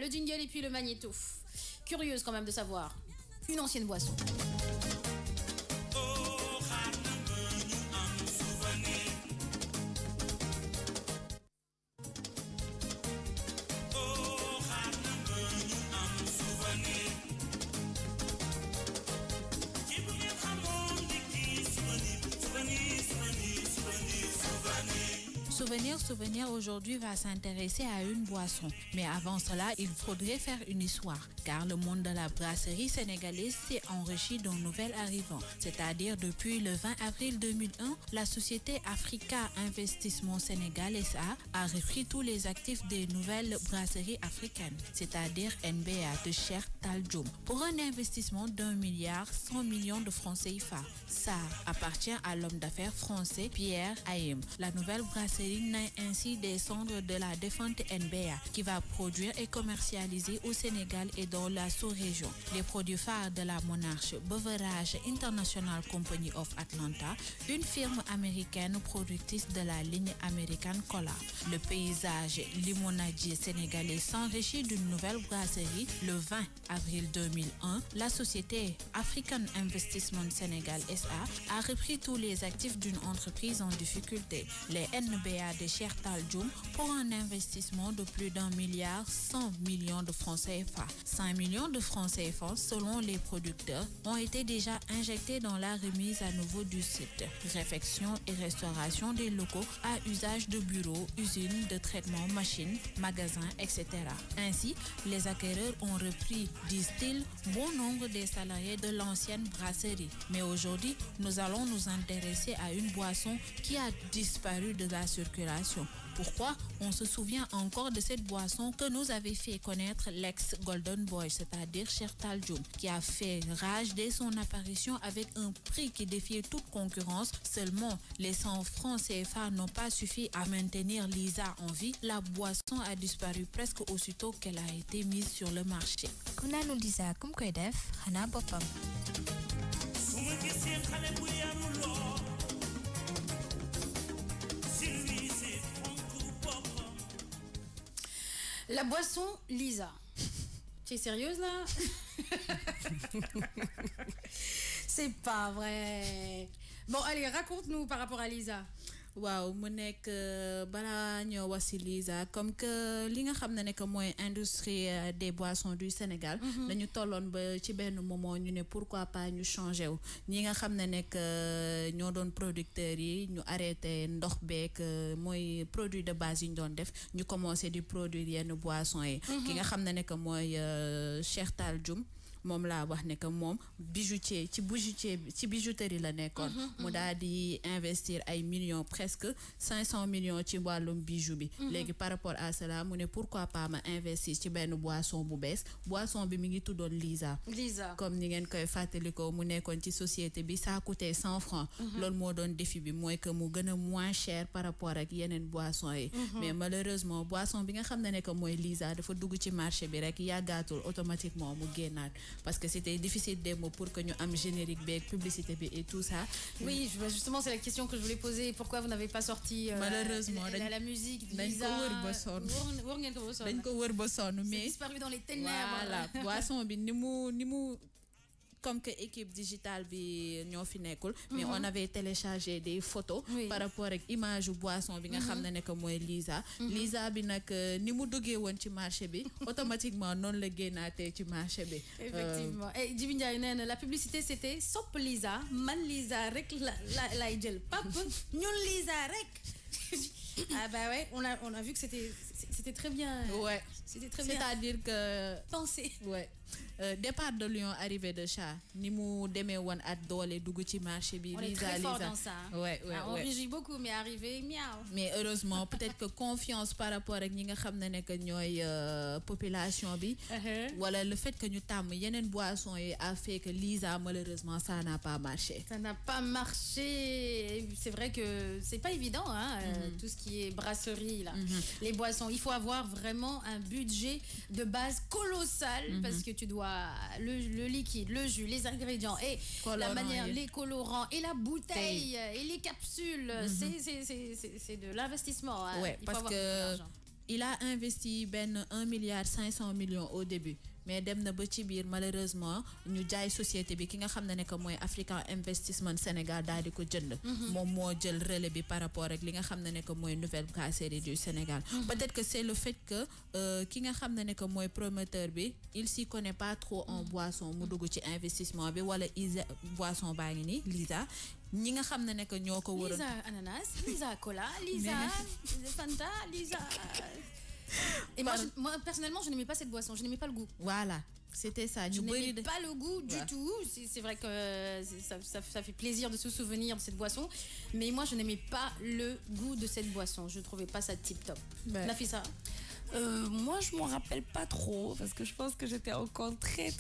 le jingle et puis le magnéto. Curieuse quand même de savoir. Une ancienne boisson. Souvenir aujourd'hui va s'intéresser à une boisson. Mais avant cela, il faudrait faire une histoire. Car le monde de la brasserie sénégalaise s'est enrichi d'un nouvel arrivant. C'est-à-dire depuis le 20 avril 2001, la société Africa Investissement Sénégal SA a repris tous les actifs des nouvelles brasseries africaines. C'est-à-dire NBA de Cheikh Tal Dioum. Pour un investissement d'1 milliard 100 millions de francs CFA. Ça appartient à l'homme d'affaires français Pierre Haïm. La nouvelle brasserie naît ainsi des cendres de la défunte NBA qui va produire et commercialiser au Sénégal et dans la sous-région les produits phares de la Monarch Beverage International Company of Atlanta, une firme américaine productrice de la ligne American Cola. Le paysage limonadier sénégalais s'enrichit d'une nouvelle brasserie le 20 avril 2001. La société African Investissement Sénégal SA a repris tous les actifs d'une entreprise en difficulté, les NBA de Cheikh Tal Dioum, pour un investissement de plus d'1 milliard 100 millions de francs CFA. 5 millions de francs CFA, selon les producteurs, ont été déjà injectés dans la remise à nouveau du site. Réfection et restauration des locaux à usage de bureaux, usines de traitement, machines, magasins, etc. Ainsi, les acquéreurs ont repris, disent-ils, bon nombre des salariés de l'ancienne brasserie. Mais aujourd'hui, nous allons nous intéresser à une boisson qui a disparu de la circulation. Pourquoi? On se souvient encore de cette boisson que nous avait fait connaître l'ex-Golden Boy, c'est-à-dire Cheikh Tal Dioum, qui a fait rage dès son apparition avec un prix qui défiait toute concurrence. Seulement, les 100 francs CFA n'ont pas suffi à maintenir Lisa en vie. La boisson a disparu presque aussitôt qu'elle a été mise sur le marché. Kunanu Lisa, comme quoi def, Hana Bopam. La boisson Lisa. Tu es sérieuse là? C'est pas vrai. Bon, allez, raconte-nous par rapport à Lisa. waaw mu nekk balaa ñoo wax ci Lisa comme que li nga xam ne nekk mooy industrie des boissons du Sénégal dañu tolloon ba ci benn moment ñu ne pourquoi pas ñu changer wu ñi nga xam ne nekk ñoo doon producteurs yi ñu arrêté ndox beek mooy produit de base yi ñu doon def ñu commencé di produire yenn boissons yi ki nga xam ne nekk mooy Cheikh Tal Dioum moom laa wax ne que moom bijoutier ci bijouterie la nekkoon mu daal di investir ay millions presque 500 millions ci wàllum bijou bi léegi par rapport à cela mu ne pourquoi pas ma investir ci benn boisson bu bees boisson bi mi ngi tuddoon Lisa comme ni ngeen koy fàttalikoo mu nekkoon ci société bi ça coûtait 100 francs loolu moo doon défi bi mooy que mu gën a moins cher par rapport ak yeneen boisson yi mais malheureusement boisson bi nga xam ne que mooy Lisa dafa dugg ci marché bi rek yàggaatul automatiquement mu génnaat parce que c'était difficile des mots pour que nous ayons générique, publicité et tout ça. Oui, justement, c'est la question que je voulais poser. Pourquoi vous n'avez pas sorti malheureusement la musique Lisa c'est disparu dans les ténèbres. Voilà, boisson bi ni mu comme que équipe digitale bi ñoo fi nekkul mais on avait téléchargé des photos par rapport ak image boisson bi nga xam ne que mooy Lisa bi nag ni mu duggee woon ci marché bi automatiquement noonu la génnaatee ci marché bi effectivement et Djibi Ndiaye nee na la publicité c'était sopp Lisa man Lisa rek lay jël pap ñun Lisa rek ah bah ouais on a vu que c'était très bien c'était très bien c'est-à-dire que pensé départ de Lion, arrivée de chat ni mu demee woon at doole dugg ci marché bi on est très fort dans ça on réagit beaucoup mais arrivé miaou mais heureusement peut-être que confiance par rapport ak ñi nga xam ne que ñooy population bi wala le fait que ñu tàmm yeneen boisson yi a fait que Lisa malheureusement ça n'a pas marché c'est vrai que c'est pas évident hein, tout ce qui est brasserie là les boissons il faut avoir vraiment un budget de base colossal parce que tu dois le liquide, le jus, les ingrédients et la manière, les colorants et la bouteille et les capsules. C'est de l'investissement. Hein. Ouais, parce que il a investi 1,5 milliard au début. Mais dem na ba ci biir malheureusement ñu jaay société bi ki nga xam ne que mooy African Investment Sénégal daal di ko jënd. moom moo jël relais bi par rapport ak li nga xam ne que mooy nouvelle brasserie du Sénégal. Peut-être que c'est le fait que ki nga xam ne que mooy promoteur bi il s'y connaît pas trop en boisson mu dugg ci investissement bi wala boisson baa ngi nii Lisa. ñi nga xam ne que ñoo ko waroon. Lisa ananas, Lisa cola, Lisa Fanta, Lisa. Et moi, personnellement, je n'aimais pas cette boisson, je n'aimais pas le goût. Voilà, c'était ça. Je n'aimais pas le goût du tout. C'est vrai que ça fait plaisir de se souvenir de cette boisson, mais moi, je n'aimais pas le goût de cette boisson. Je ne trouvais pas ça tip top. Nafisa? Moi, je m'en rappelle pas trop parce que je pense que j'étais encore très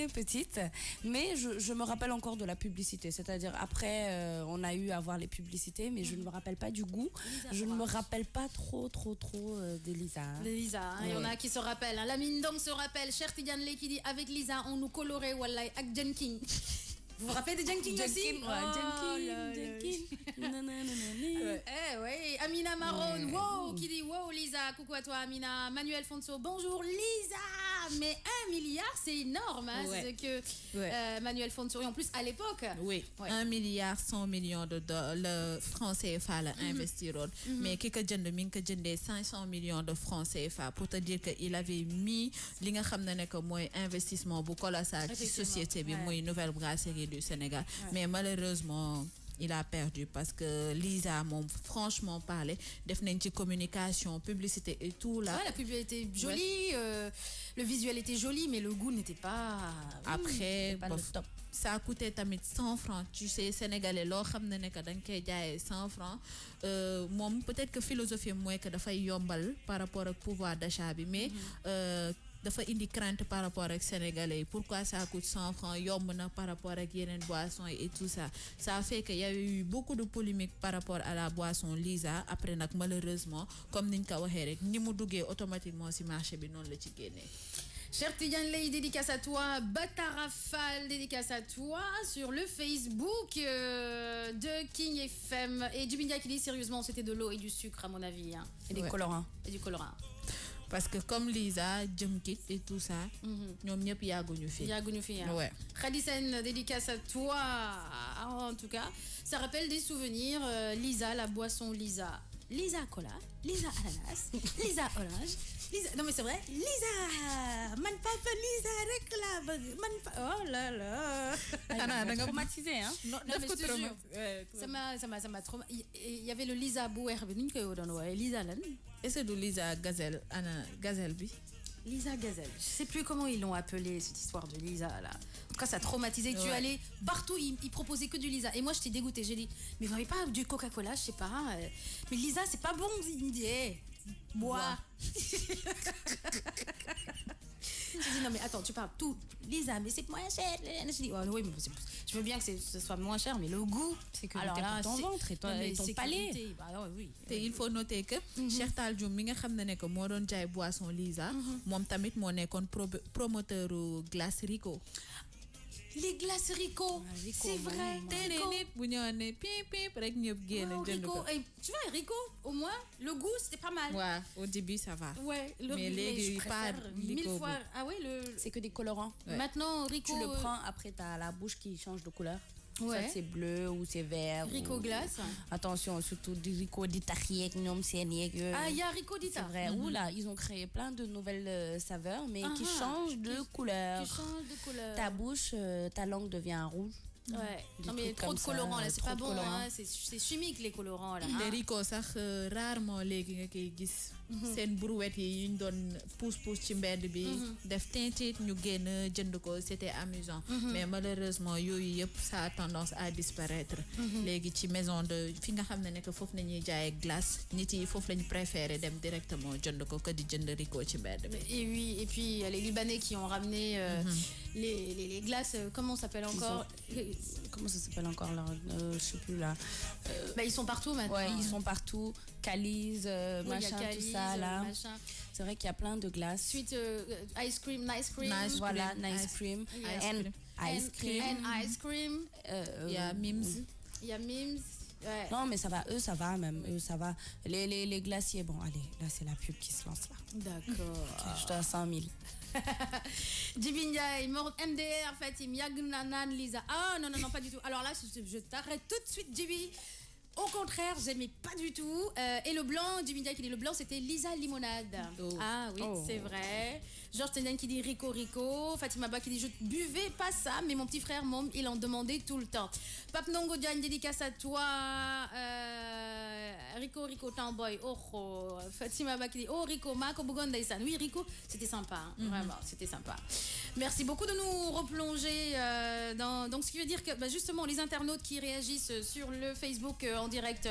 petite. Mais je me rappelle encore de la publicité. C'est-à-dire après, on a eu à voir les publicités, mais je ne me rappelle pas du goût. Je ne me rappelle pas trop de Lisa. De Lisa, il y en a qui se rappellent. La mine d'homme se rappelle. Cher Tidiane Ley qui dit avec Lisa, on nous colorait wallahi avec Jenkins. Vous vous rappelez de Jenkins aussi? Jenkins. Oui. Amina Maron, wow, qui dit wow Lisa, coucou à toi Amina. Manuel Fonso, bonjour Lisa. Mais 1 milliard, c'est énorme, hein, c'est ce que Manuel Fonso. Et en plus, à l'époque. Oui, 1 milliard 100 millions de le franc CFA l'a investi. Mais qui a jëndee 500 millions de francs CFA pour te dire qu'il avait mis li nga xam ne que mooy investissement bu colossal ci société bi mooy nouvelle brasserie du Sénégal. Mais malheureusement il a perdu parce que Lisa moom franchement parlé def nañ ci communication publicité et tout là. La publicité était jolie, le visuel était joli mais le goût n'était pas après pas le top. Ça a coûté tamit 100 francs. Tu sais, Sénégalais, loo xam ne que dañ koy jaayee 100 francs. Moom peut-être que philosophie mooy que dafay yombal par rapport au pouvoir d'achat bi mais dafa indi crainte par rapport ak Sénégalais. Pourquoi ça coûte 100 francs yomb na par rapport ak yeneen boissons et tout ça. Ça a fait qu'il y a eu beaucoup de polémiques par rapport à la boisson Lisa. Après nag malheureusement comme niñ ko waxee rek ni mu duggee automatiquement ci marché bi noonu la ci génnee. Cher Tidiane Ley, dédicace à toi. Batarafal, dédicace à toi sur le Facebook de King FM. Et Dubindia qui dit sérieusement, c'était de l'eau et du sucre à mon avis. Hein. Et des colorants. Et du colorant. Parce que comme Lisa, Jumkit et tout ça, ñoom ñëpp yàgguñu fi. Ouais. Khadisen, dédicace à toi. En tout cas, ça rappelle des souvenirs. Lisa, la boisson Lisa. Lisa cola, Lisa ananas, Lisa orange. Lisa, non mais c'est vrai, Lisa, man papa Lisa réclame, man oh là là. Anna, t'as traumatisé hein? Non mais je te jure, ça m'a traumatisé. Il y avait le Lisa Bouer, Lisa lan. Et c'est de Lisa Gazelle, Anna Gazelle bi. Lisa Gazelle. Je sais plus comment ils l'ont appelé cette histoire de Lisa là. En tout cas, ça a traumatisé. Tu allais partout, ils proposaient que du Lisa. Et moi, j'étais dégoûtée. J'ai dit, mais vous n'avez pas du Coca-Cola, je sais pas. Mais Lisa, c'est pas bon. Il me dit, hey, bois. J'ai dit, non, mais attends, tu parles tout. Lisa, mais c'est moins cher. Je dis, oh, oui, mais je veux bien que ce soit moins cher, mais le goût. C'est que pour ton ventre et ton palais. Bah, oui. Il faut noter que Cheikh Tal Dioum mi nga xam ne que moo doon jaay boisson Lisa moom tamit moo nekkoon promoteur glace Rico. Les glaces Rico, c'est vrai. Rico. Et tu vois, Rico, au moins, le goût, c'était pas mal. Ouais, au début, ça va. Ouais, mais les pas 1000 fois. Ah ouais, c'est que des colorants. Ouais. Maintenant, Rico. Tu le prends, après, t'as la bouche qui change de couleur. Ouais. Soit c'est bleu ou c'est vert. Rico glace. Attention, surtout du Rico d'Ita. Ah, il y a Rico d'Ita. C'est vrai. Oula, ils ont créé plein de nouvelles saveurs, mais qui changent de couleur. Qui changent de couleur. Ta bouche, ta langue devient rouge. Ouais. Non mais trop de colorants là, c'est pas bon hein, c'est chimique les colorants là. Les Rico sax rarement léegi nga koy gis. Seen brouette yi ñu doon pousse ci mbedd bi def tintit ñu génn jënd ko, c'était amusant. Mais malheureusement yooyu yëpp ça a tendance à disparaître. Léegi ci maison de fi nga xam ne que foofu nañuy jaay glace nit yi foofu lañu préféré dem directement jënd ko que di jënd Rico ci mbedd bi. Et oui, et puis les Libanais qui ont ramené les glaces, comment ça s'appelle encore? Comment ça s'appelle encore là, je sais plus là. Ils sont partout maintenant. Ouais, ils sont partout. Calice, machin, tout ça là. Machin. C'est vrai qu'il y a plein de glaces. Ensuite, ice cream. Voilà, nice cream. And ice cream. Il y a Mims. Il y a Mims. Ouais. Non, mais ça va, eux, ça va même. Eux, ça va. Les glaciers, bon, allez, là, c'est la pub qui se lance là. D'accord. Je dois à 100 000. Djibinyai, MDR, Fatim, Yagnanan, Lisa. Ah non, non, non, pas du tout. Alors là, je t'arrête tout de suite, Djibi. Au contraire, j'aimais pas du tout. Et le blanc, Djibinyai qui dit le blanc, c'était Lisa Limonade. Oh. Ah oui, c'est vrai. Georges Tenden qui dit Rico Rico. Fatima Ba qui dit je buvais pas ça, mais mon petit frère, Mom, il en demandait tout le temps. Pape Nongo Diagne, dédicace à toi. Rico Rico Tamboy. Oh, Fatima Ba qui dit oh Rico, Marco Bougondaïsan. Oui, Rico, c'était sympa. Hein, vraiment, c'était sympa. Merci beaucoup de nous replonger dans. Donc, ce qui veut dire que justement, les internautes qui réagissent sur le Facebook en direct,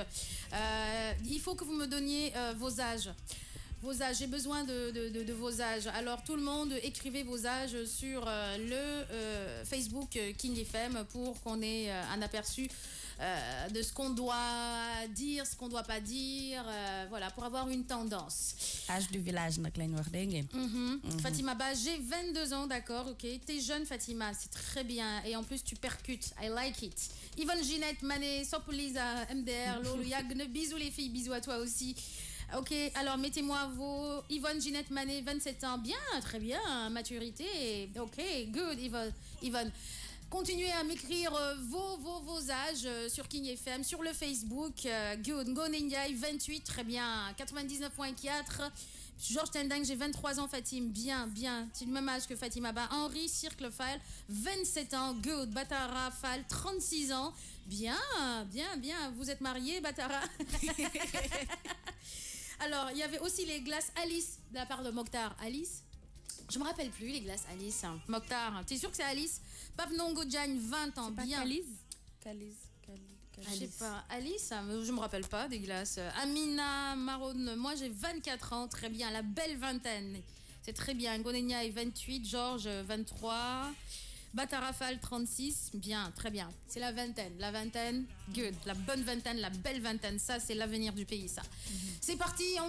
il faut que vous me donniez vos âges. Vos âges, j'ai besoin de vos âges. Alors tout le monde, écrivez vos âges sur le Facebook King FM pour qu'on ait un aperçu de ce qu'on doit dire, ce qu'on ne doit pas dire, voilà, pour avoir une tendance. Âge du village, Fatima Ba, j'ai 22 ans, d'accord, ok. T'es jeune, Fatima, c'est très bien. Et en plus, tu percutes. I like it. Yvonne Ginette, Mané, Sopolisa, MDR, Lolo, Yagne, bisous les filles, bisous à toi aussi. Ok, alors mettez-moi vos... Yvonne Ginette Manet, 27 ans. Bien, très bien, maturité. Ok, good, Yvonne. Continuez à m'écrire vos âges sur King FM, sur le Facebook. Good, Ngoninjai, 28, très bien. 99.4. Georges Tendang, j'ai 23 ans, Fatim. Bien, bien. C'est le même âge que Fatima Ba. Henri Circle Fall, 27 ans. Good. Batara Fall, 36 ans. Bien, bien, bien. Vous êtes mariés, Batara? Alors, il y avait aussi les glaces Alice de la part de Mokhtar. Alice? Je me rappelle plus les glaces Alice. Mokhtar, t'es sûr que c'est Alice? Pape Nongo Diagne, 20 ans. Bien. Calice. Je sais pas. Alice, je me rappelle pas des glaces. Amina Marone, moi j'ai 24 ans. Très bien, la belle vingtaine. C'est très bien. Gonenia est 28, Georges 23. Batarafal 36, bien, très bien. C'est la vingtaine, good. La bonne vingtaine, la belle vingtaine, ça c'est l'avenir du pays, ça. C'est parti, en